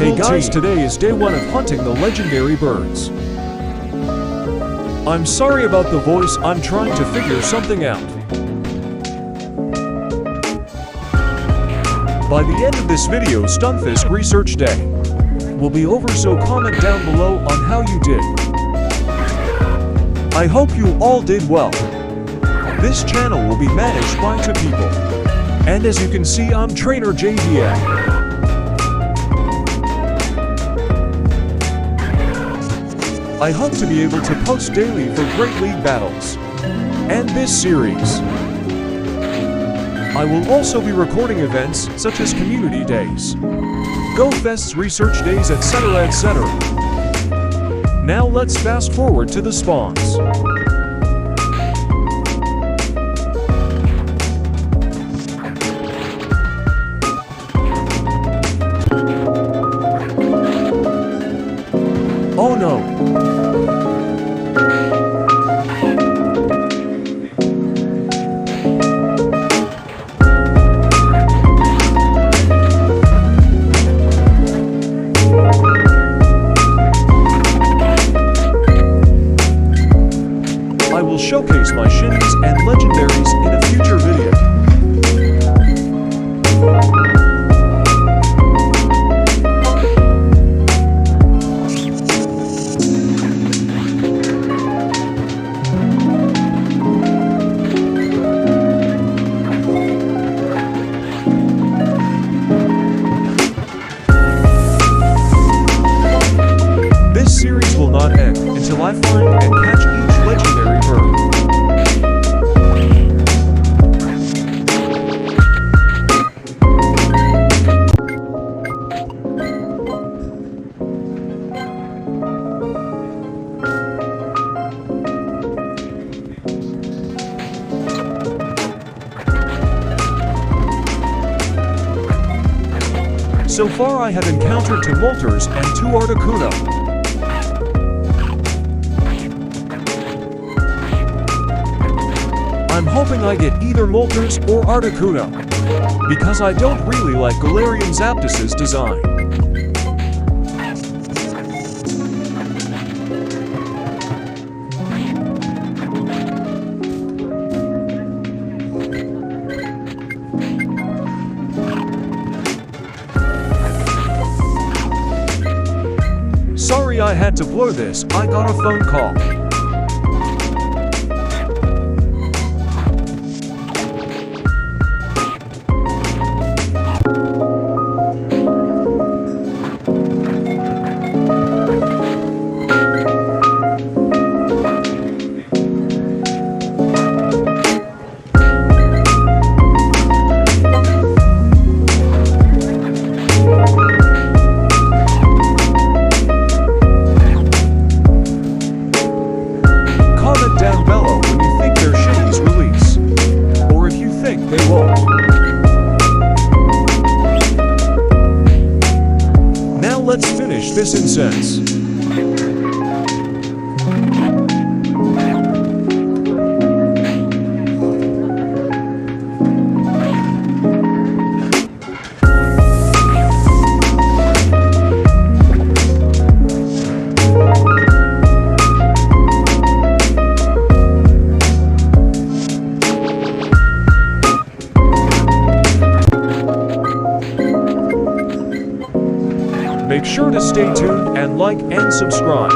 Hey guys, today is day 1 of hunting the legendary birds. I'm sorry about the voice, I'm trying to figure something out. By the end of this video, Stunfisk Research Day will be over, so comment down below on how you did. I hope you all did well. This channel will be managed by 2 people. And as you can see, I'm Trainer JVM. I hope to be able to post daily for Great League battles and this series. I will also be recording events such as community days, Go Fests, research days, etc. etc. Now let's fast forward to the spawns. Oh no! I will showcase my shinies and legendaries in a future video. This series will not end until I find and catch each legendary bird. So far I have encountered 2 Moltres and 2 Articuno. I'm hoping I get either Moltres or Articuno, because I don't really like Galarian Zapdos's design. Sorry I had to blur this, I got a phone call. Comment down below when you think their shinies release, or if you think they won't. Now let's finish this incense. Make sure to stay tuned and like and subscribe.